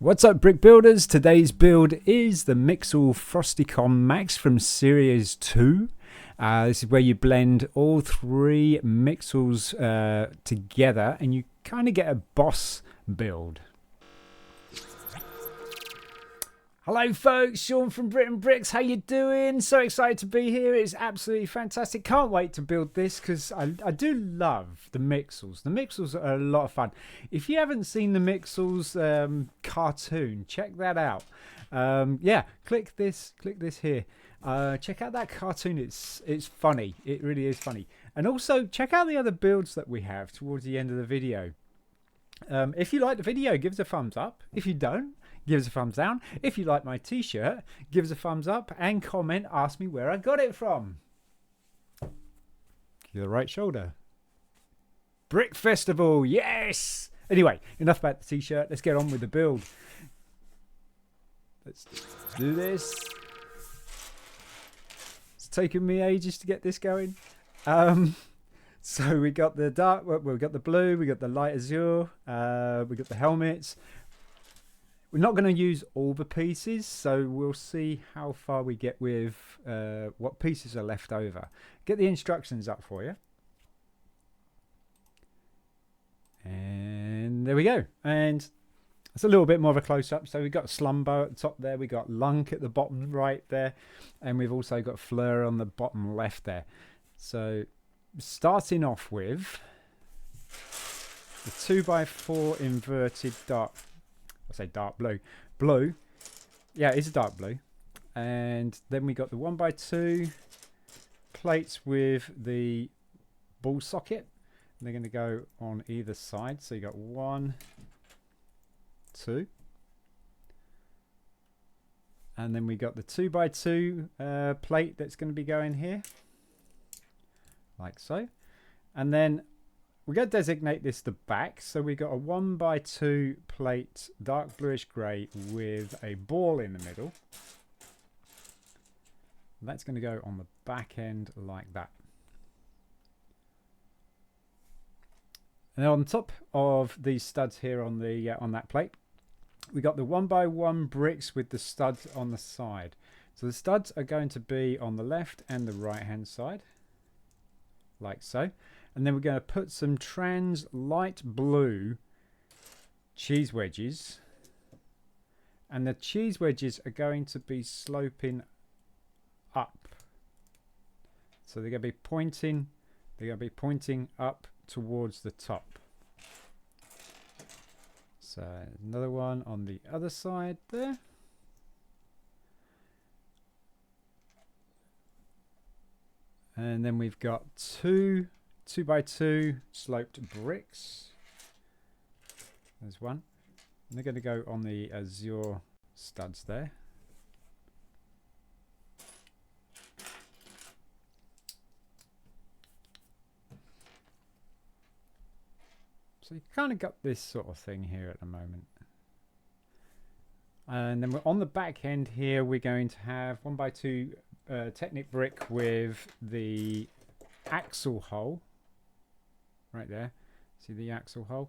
What's up, brick builders? Today's build is the Mixel Frosticon MAX from Series 2. This is where you blend all three Mixels together and you kind of get a boss build. Hello folks, Sean from BRIT'N Bricks. How you doing? So excited to be here. It's absolutely fantastic. Can't wait to build this because I do love the Mixels. The Mixels are a lot of fun. If you haven't seen the Mixels cartoon, check that out. Yeah, click this here. Check out that cartoon. It's funny. It really is funny. And also check out the other builds that we have towards the end of the video. If you like the video, give us a thumbs up. If you don't, give us a thumbs down. If you like my t-shirt, give us a thumbs up and comment, ask me where I got it from. Your right shoulder. Brick Festival, yes! Anyway, enough about the t-shirt. Let's get on with the build. Let's do this. It's taken me ages to get this going. So we got the dark, we got the blue, we got the light azure, we got the helmets. We're not going to use all the pieces, so we'll see how far we get with what pieces are left over. Get the instructions up for you. And there we go. And it's a little bit more of a close-up. So we've got SLUMBO at the top there. We've got LUNK at the bottom right there. And we've also got Flurr on the bottom left there. So starting off with the 2x4 inverted dark. I say dark blue. Yeah, it's a dark blue. And then we got the 1x2 plates with the ball socket. And they're going to go on either side. So you got 1, 2. And then we got the 2x2 plate that's going to be going here. Like so. And then we're going to designate this the back. So we got a 1x2 plate, dark bluish grey with a ball in the middle. And that's going to go on the back end like that. And on top of these studs here on the on that plate, we got the 1x1 bricks with the studs on the side. So the studs are going to be on the left and the right hand side, like so. And then we're going to put some trans light blue cheese wedges. And the cheese wedges are going to be sloping up. So they're going to be pointing up towards the top. So another one on the other side there. And then we've got 2x2 sloped bricks. There's one. And they're going to go on the azure studs there. So you kind of got this sort of thing here at the moment. And then we're on the back end here, we're going to have 1x2 Technic brick with the axle hole. Right there, see the axle hole?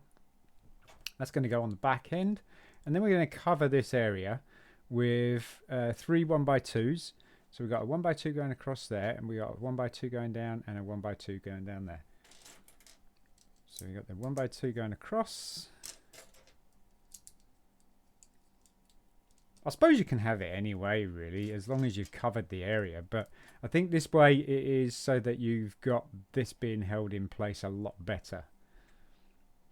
That's going to go on the back end. And then we're going to cover this area with 3 1x2s. So we've got a 1x2 going across there, and we got a 1x2 going down and a 1x2 going down there. So we got the 1x2 going across. I suppose you can have it anyway, really, as long as you've covered the area. But I think this way it is so that you've got this being held in place a lot better.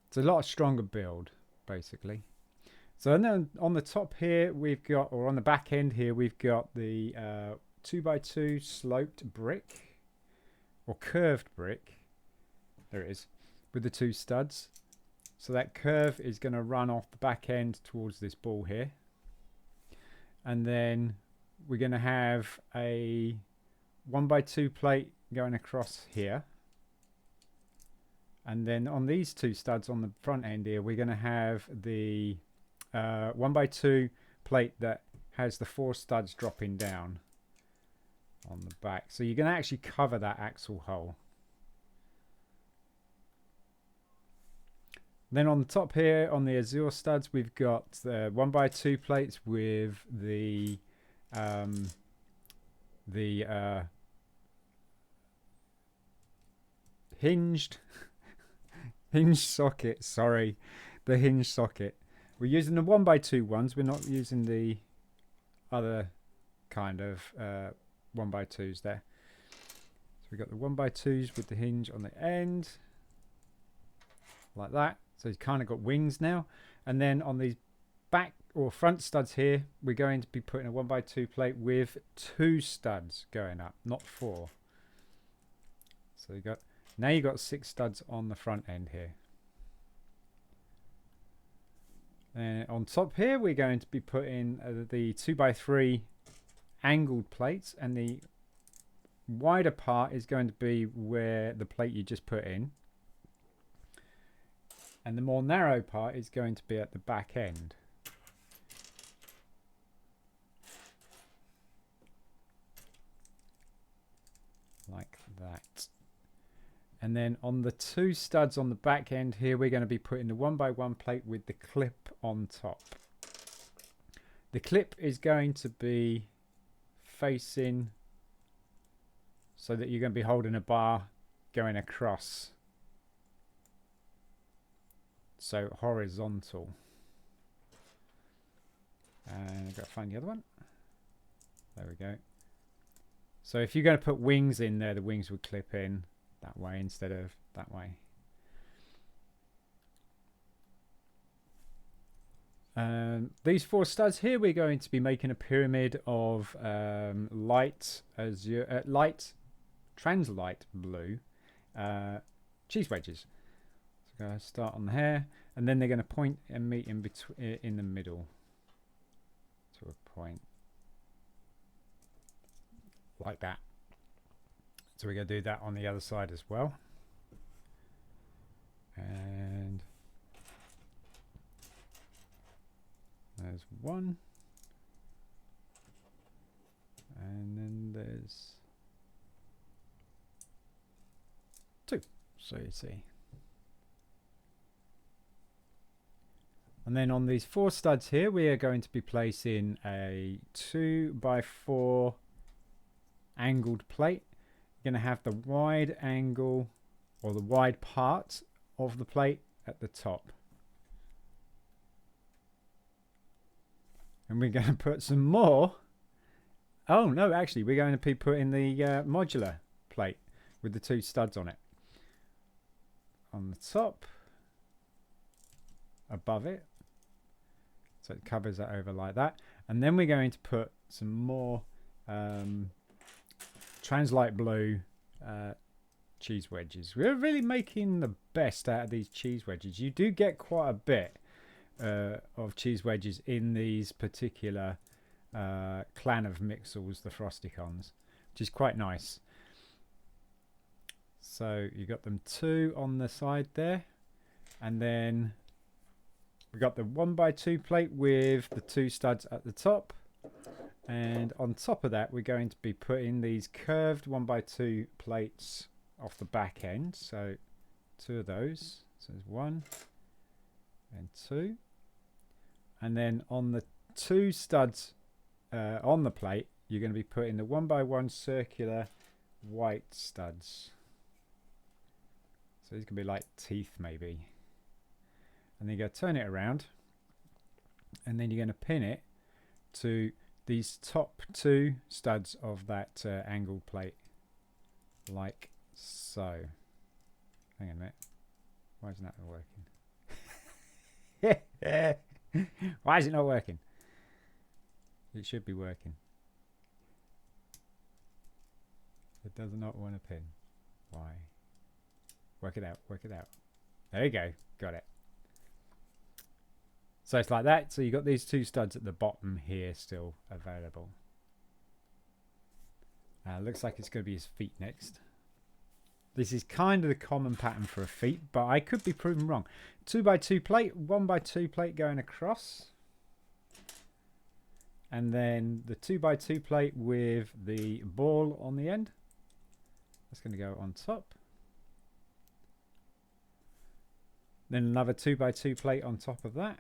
It's a lot stronger build, basically. So then on the top here, we've got, or on the back end here, we've got the 2x2 sloped brick, or curved brick. There it is, with the 2 studs. So that curve is going to run off the back end towards this ball here. And then we're going to have a 1x2 plate going across here. And then on these 2 studs on the front end here, we're going to have the 1x2 plate that has the 4 studs dropping down on the back. So you're going to actually cover that axle hole. Then on the top here, on the azure studs, we've got the 1x2 plates with the hinged hinge socket. Sorry, the hinge socket. We're using the 1x2 ones. We're not using the other kind of 1x2s there. So we've got the 1x2s with the hinge on the end, like that. So he's kind of got wings now. And then on these back or front studs here, we're going to be putting a 1x2 plate with 2 studs going up, not 4. So you got, now you've got 6 studs on the front end here. And on top here, we're going to be putting the 2x3 angled plates, and the wider part is going to be where the plate you just put in, and the more narrow part is going to be at the back end. Like that. And then on the 2 studs on the back end here, we're going to be putting the 1x1 plate with the clip on top. The clip is going to be facing so that you're going to be holding a bar going across. So horizontal. And I've got to find the other one. There we go. So if you're going to put wings in there, the wings would clip in that way instead of that way. These 4 studs here, we're going to be making a pyramid of light azure, light translite blue cheese wedges. So going to start on the hair, and then they're going to point and meet in between, in the middle to a point like that. So we're going to do that on the other side as well. And there's 1. And then there's 2. So you see. And then on these 4 studs here, we are going to be placing a 2x4 angled plate. You're going to have the wide angle or the wide part of the plate at the top. And we're going to put some more. Oh no, actually we're going to be putting the modular plate with the 2 studs on it. On the top, above it. So it covers that over like that. And then we're going to put some more translite blue cheese wedges. We're really making the best out of these cheese wedges. You do get quite a bit of cheese wedges in these particular clan of Mixels, the Frosticons, which is quite nice. So you got them 2 on the side there, and then we got the 1x2 plate with the 2 studs at the top. And on top of that, we're going to be putting these curved 1x2 plates off the back end. So 2 of those. So there's 1 and 2. And then on the 2 studs on the plate, you're going to be putting the 1x1 circular white studs. So these can be like teeth maybe. And then you're going to turn it around. And then you're going to pin it to these top 2 studs of that angled plate, like so. Hang on a minute. Why isn't that working? Why is it not working? It should be working. It does not want to pin. Why? Work it out. Work it out. There you go. Got it. So it's like that. So you've got these 2 studs at the bottom here still available. Looks like it's going to be his feet next. This is kind of the common pattern for a feet, but I could be proven wrong. 2x2 plate, 1x2 plate going across. And then the 2x2 plate with the ball on the end. That's going to go on top. Then another 2x2 plate on top of that.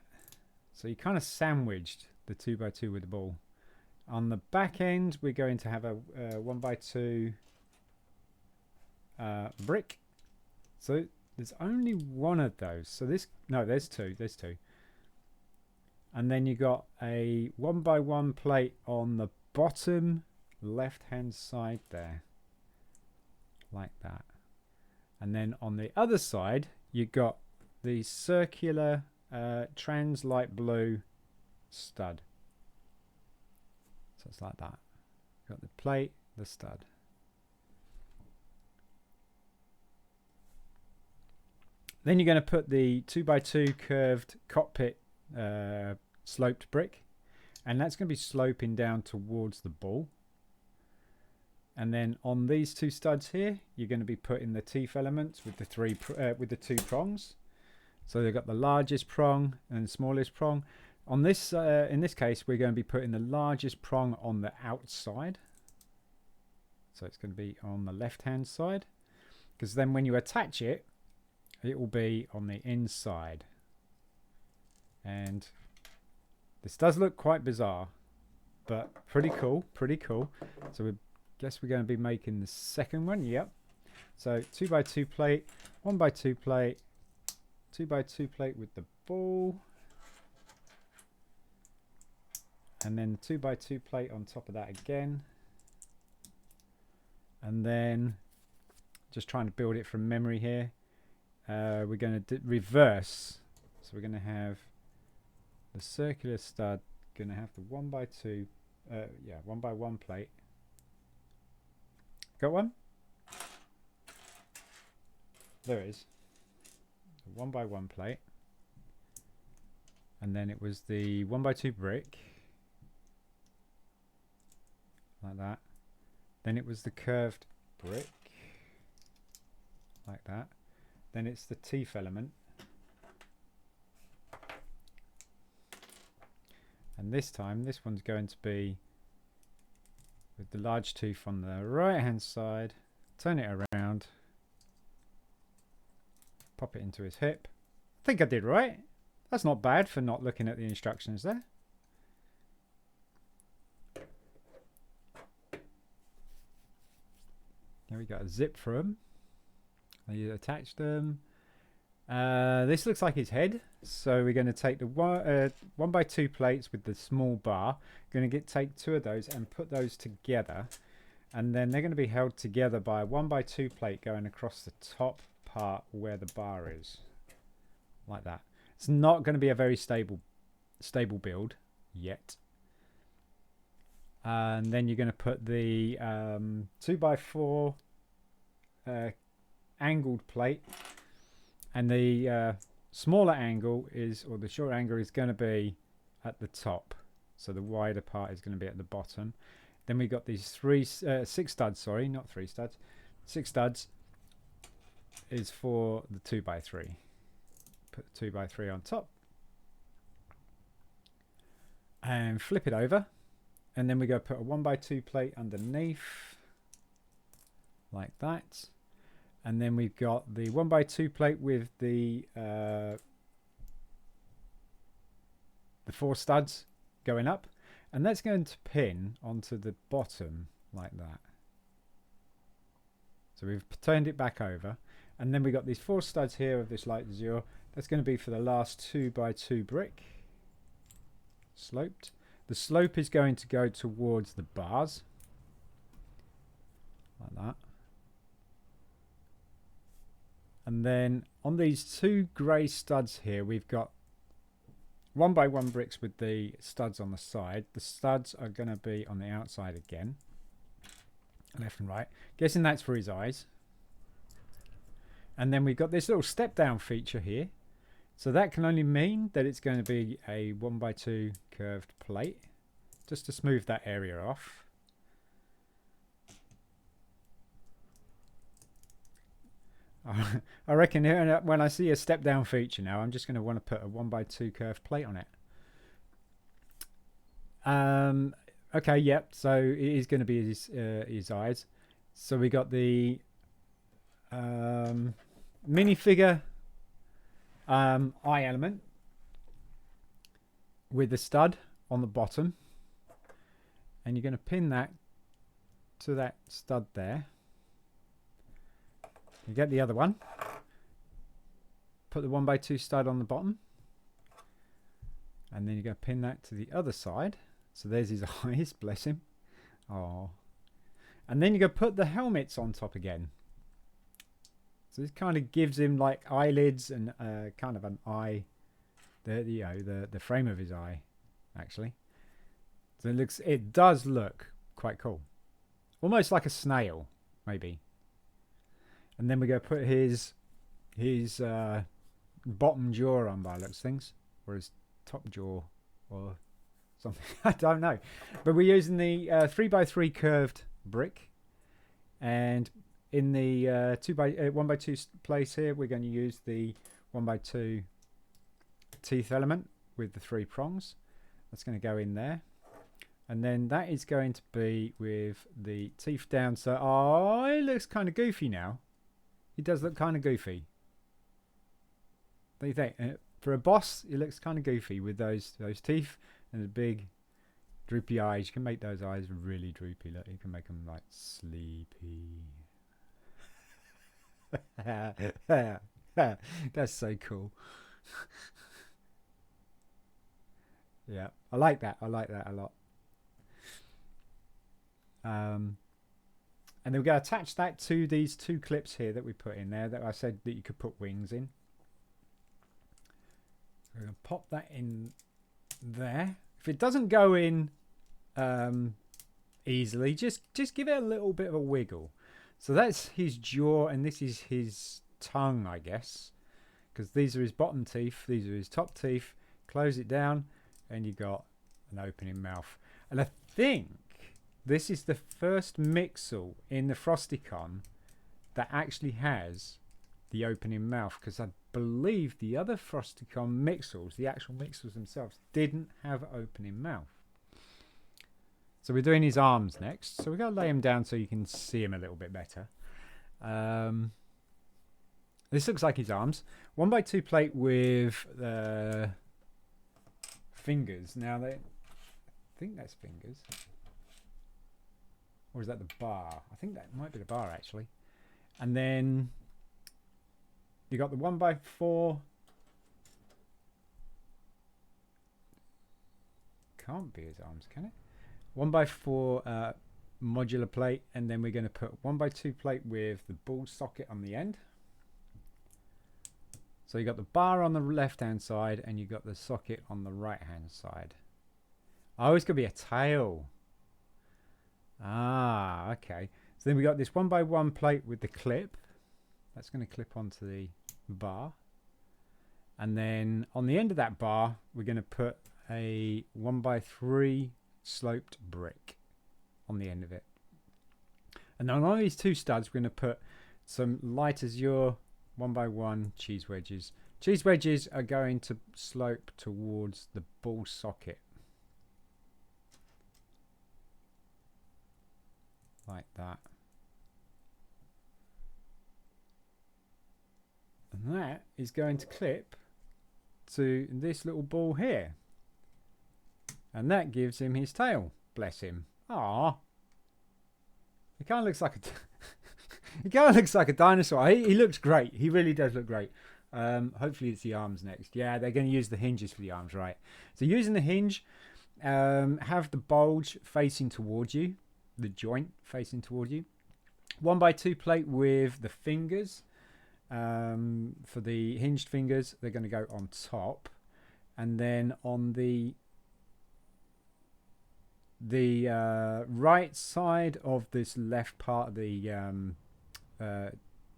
So you kind of sandwiched the 2x2 with the ball. On the back end, we're going to have a 1x2 brick. So there's only one of those. So this, no, there's two. There's two. And then you got a 1x1 plate on the bottom left-hand side there, like that. And then on the other side, you got the circular trans light blue stud. So it's like that. Got the plate, the stud. Then you're going to put the 2x2 curved cockpit sloped brick, and that's going to be sloping down towards the ball. And then on these two studs here, you're going to be putting the teeth elements with the two prongs. So they've got the largest prong and the smallest prong. On this, in this case, we're going to be putting the largest prong on the outside. So it's going to be on the left-hand side, because then when you attach it, it will be on the inside. And this does look quite bizarre, but pretty cool, pretty cool. So we guess we're going to be making the second one. Yep. So 2x2 plate, 1x2 plate, 2x2 plate with the ball, and then 2x2 plate on top of that again. And then just trying to build it from memory here. We're going to reverse. So we're going to have the circular stud, going to have the 1x2, 1x1 plate. Got one? There it is. 1x1 plate. And then it was the 1x2 brick. Like that. Then it was the curved brick. Like that. Then it's the teeth element. And this time, this one's going to be with the large tooth on the right hand side. Turn it around. Pop it into his hip. I think I did right. That's not bad for not looking at the instructions there. There we go, a zip for them. You attach them. This looks like his head, so we're going to take the 1x2 plates with the small bar. Going to take two of those and put those together, and then they're going to be held together by a 1x2 plate going across the top part where the bar is, like that. It's not going to be a very stable build yet. And then you're going to put the 2x4 angled plate, and the smaller angle is, or the short angle is going to be at the top, so the wider part is going to be at the bottom. Then we got these six studs, sorry, not 3 studs, 6 studs is for the 2x3. Put the 2x3 on top and flip it over, and then we go put a 1x2 plate underneath like that. And then we've got the 1x2 plate with the 4 studs going up, and that's going to pin onto the bottom like that. So we've turned it back over, and then we got these 4 studs here of this light azure. That's going to be for the last 2x2 brick, sloped. The slope is going to go towards the bars like that. And then on these 2 grey studs here, we've got 1x1 bricks with the studs on the side. The studs are going to be on the outside again, left and right. Guessing that's for his eyes. And then we've got this little step down feature here. So that can only mean that it's going to be a 1x2 curved plate, just to smooth that area off. I reckon when I see a step down feature now, I'm just going to want to put a 1x2 curved plate on it. Okay, yep. So it is going to be his eyes. So we got the minifigure eye element with the stud on the bottom, and you're going to pin that to that stud there. You get the other one, put the 1x2 stud on the bottom, and then you're going to pin that to the other side. So there's his eyes, bless him. Oh, and then you're going to put the helmets on top again. So this kind of gives him like eyelids and kind of an eye, the frame of his eye, actually. So it does look quite cool, almost like a snail, maybe. And then we're going to put his bottom jaw on by looks things, or his top jaw, or something. I don't know, but we're using the 3x3 curved brick, and in the 1x2 place here, we're going to use the 1x2 teeth element with the 3 prongs. That's going to go in there. And then that is going to be with the teeth down. So, oh, it looks kind of goofy now. It does look kind of goofy. What do you think? For a boss, it looks kind of goofy with those teeth and the big droopy eyes. You can make those eyes really droopy. Look, you can make them like sleepy. That's so cool. Yeah, I like that. I like that a lot. And then we're going to attach that to these 2 clips here that we put in there that I said that you could put wings in. We're going to pop that in there. If it doesn't go in easily, just give it a little bit of a wiggle. So that's his jaw, and this is his tongue, I guess, because these are his bottom teeth, these are his top teeth. Close it down, and you got an opening mouth. And I think this is the first Mixel in the Frosticon that actually has the opening mouth, because I believe the other Frosticon Mixels, the actual Mixels themselves, didn't have opening mouth. So we're doing his arms next. So we're going to lay him down so you can see him a little bit better. This looks like his arms. 1x2 plate with fingers. Now, I think that's fingers. Or is that the bar? I think that might be the bar, actually. And then you got the 1x4. Can't be his arms, can it? 1x4 modular plate, and then we're going to put 1x2 plate with the ball socket on the end. So you got the bar on the left hand side, and you got the socket on the right hand side. Oh, it's going to be a tail. Ah, okay. So then we got this 1x1 plate with the clip. That's going to clip onto the bar. And then on the end of that bar, we're going to put a 1x3 sloped brick on the end of it. And on all these 2 studs, we're going to put some lite azure 1x1 cheese wedges. Cheese wedges are going to slope towards the ball socket. Like that. And that is going to clip to this little ball here. And that gives him his tail. Bless him. Ah, he kind of looks like a he kind of looks like a dinosaur. He looks great. He really does look great. Hopefully it's the arms next. Yeah, they're going to use the hinges for the arms, right? So using the hinge, have the bulge facing towards you, the joint facing towards you. 1x2 plate with the fingers. For the hinged fingers, they're going to go on top, and then on the right side of this left part of the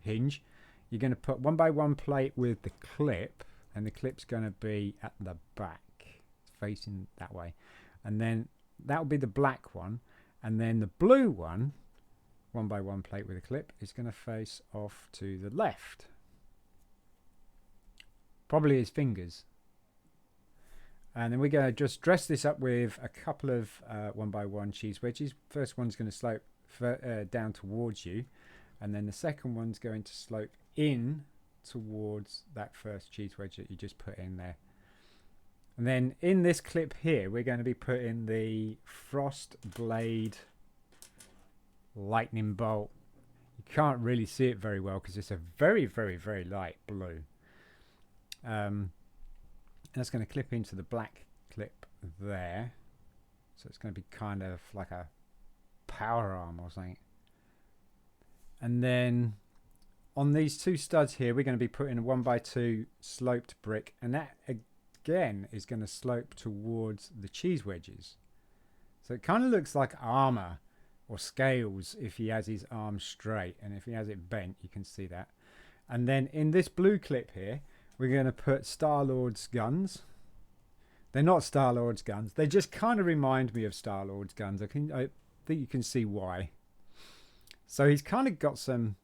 hinge, you're going to put 1x1 plate with the clip, and the clip's going to be at the back, facing that way, and then that will be the black one, and then the blue one, 1x1 plate with a clip, is going to face off to the left, probably his fingers. And then we're going to just dress this up with a couple of 1x1 cheese wedges. First one's going to slope down towards you, and then the second one's going to slope in towards that first cheese wedge that you just put in there. And then in this clip here, we're going to be putting the frost blade lightning bolt. You can't really see it very well because it's a very, very, very light blue. That's going to clip into the black clip there. So it's going to be kind of like a power arm or something. And then on these two studs here, we're going to be putting a 1x2 sloped brick. And that again is going to slope towards the cheese wedges. So it kind of looks like armor or scales if he has his arm straight, and if he has it bent, you can see that. And then in this blue clip here, we're going to put Star-Lord's guns. They're not Star-Lord's guns. They just kind of remind me of Star-Lord's guns. I think you can see why. So he's kind of got some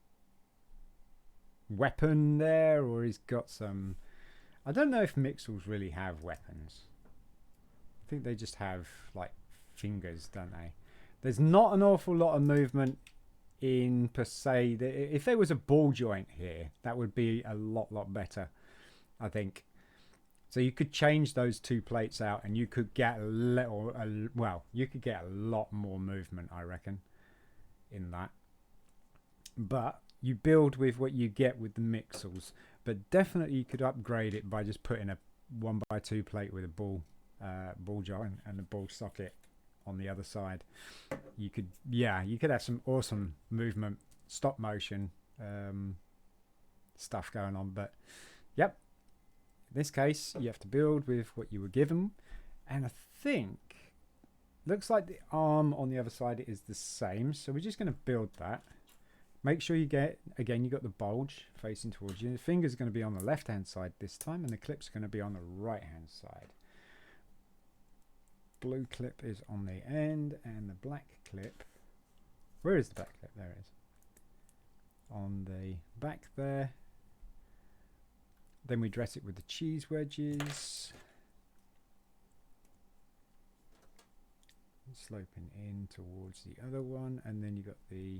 weapon there, or he's got some... I don't know if Mixels really have weapons. I think they just have like fingers, don't they? There's not an awful lot of movement in per se. If there was a ball joint here, that would be a lot better, I think. So you could change those two plates out and you could get you could get a lot more movement, I reckon, in that. But you build with what you get with the Mixels. But definitely you could upgrade it by just putting a 1x2 plate with a ball joint and a ball socket on the other side. You could have some awesome movement, stop motion stuff going on. But yep, in this case you have to build with what you were given, and I think looks like the arm on the other side is the same, so we're just going to build that. Make sure you get, again, you got the bulge facing towards you. The finger's going to be on the left hand side this time, and the clip's going to be on the right hand side. Blue clip is on the end, and the black clip, where is the black clip? There it is, on the back there. Then we dress it with the cheese wedges, sloping in towards the other one, and then you got the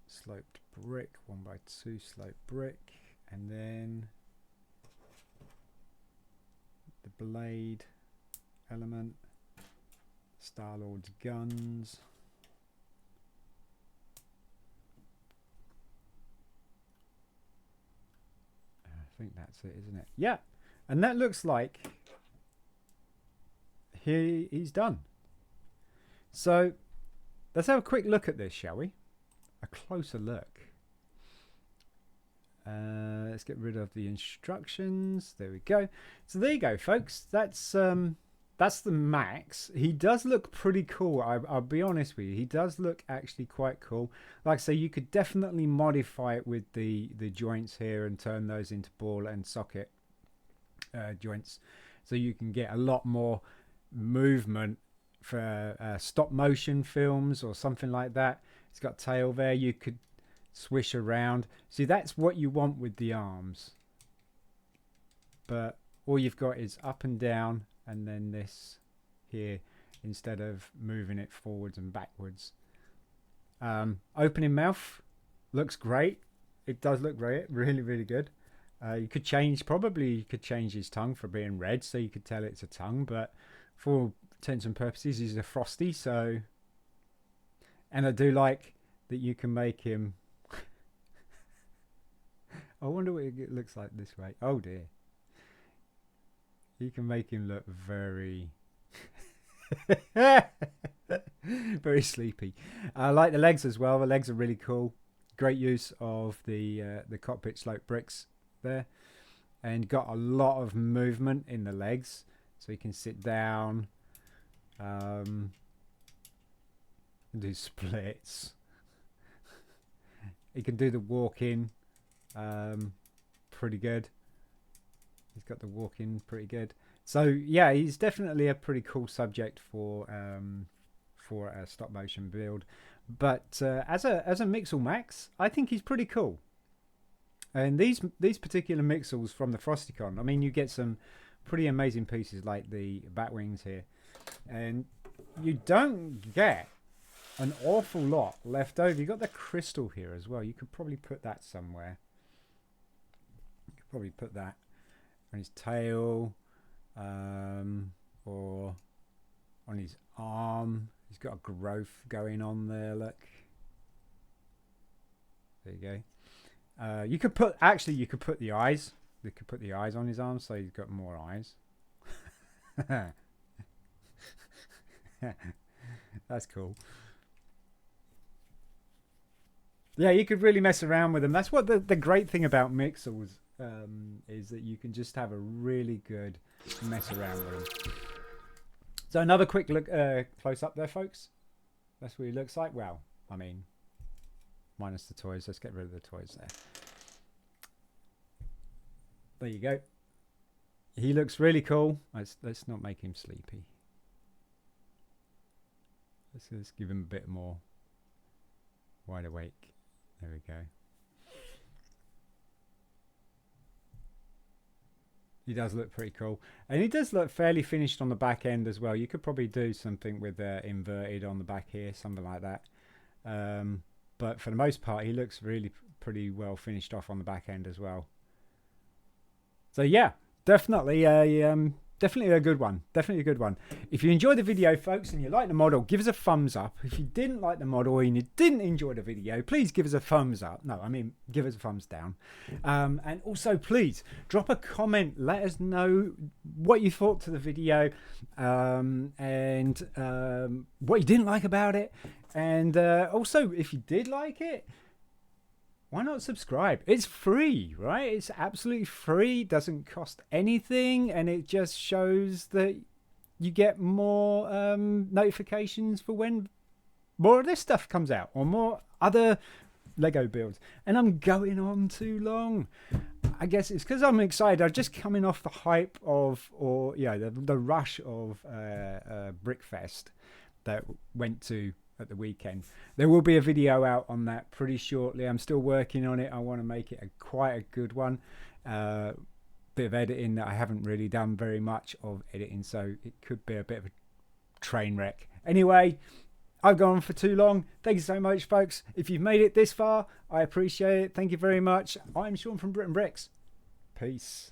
sloped brick, 1x2 sloped brick, and then the blade element, Star-Lord's guns, I think that's it, isn't it? Yeah, and that looks like he's done. So let's have a quick look at this, shall we? A closer look. Let's get rid of the instructions. There we go. So there you go, folks. That's the Max. He does look pretty cool. I'll be honest with you. He does look actually quite cool. Like I say, you could definitely modify it with the joints here and turn those into ball and socket joints, so you can get a lot more movement for stop motion films or something like that. It's got tail there. You could swish around. See, that's what you want with the arms. But all you've got is up and down, and then this here instead of moving it forwards and backwards. Opening mouth looks great. It does look great. Really, really good. You could change his tongue for being red, so you could tell it's a tongue. But for all intents and purposes, he's a frosty. So. And I do like that you can make him... I wonder what it looks like this way. Oh dear. You can make him look very... very sleepy. I like the legs as well. The legs are really cool. Great use of the cockpit slope bricks there. And got a lot of movement in the legs. So you can sit down. Do splits. He can do the walk-in pretty good. He's got the walk-in pretty good. So yeah, he's definitely a pretty cool subject for a stop motion build. But as a Mixel Max, I think he's pretty cool. And these particular Mixels from the Frosticon, I mean, you get some pretty amazing pieces like the bat wings here, and you don't get an awful lot left over. You've got the crystal here as well. You could probably put that somewhere. You could probably put that on his tail, or on his arm. He's got a growth going on there, look. There you go. You could put, actually, you could put the eyes. You could put the eyes on his arm so he's got more eyes. That's cool. Yeah, you could really mess around with them. That's what the great thing about Mixels is, that you can just have a really good mess around with them. So another quick look, close up there, folks. That's what he looks like. Well, I mean, minus the toys. Let's get rid of the toys there. There you go. He looks really cool. Let's not make him sleepy. Let's give him a bit more wide awake. There we go. He does look pretty cool. And he does look fairly finished on the back end as well. You could probably do something with inverted on the back here, something like that. But for the most part, he looks really pretty well finished off on the back end as well. So yeah, definitely definitely a good one. Definitely a good one. If you enjoyed the video, folks, and you like the model, give us a thumbs up. If you didn't like the model and you didn't enjoy the video, please give us a thumbs up. No, I mean, give us a thumbs down. And also, please drop a comment. Let us know what you thought to the video, and what you didn't like about it. And also, if you did like it, why not subscribe? It's free, right? It's absolutely free. It doesn't cost anything, and it just shows that you get more notifications for when more of this stuff comes out, or more other Lego builds. And I'm going on too long. I guess it's because I'm excited. I'm just coming off the hype of, or yeah, the rush of Brickfest that went to at the weekend. There will be a video out on that pretty shortly. I'm still working on it. I want to make it quite a good one. Bit of editing that I haven't really done very much of editing, so it could be a bit of a train wreck. Anyway, I've gone on for too long. Thank you so much, folks. If you've made it this far, I appreciate it. Thank you very much. I'm Sean from BRIT'N Bricks. Peace.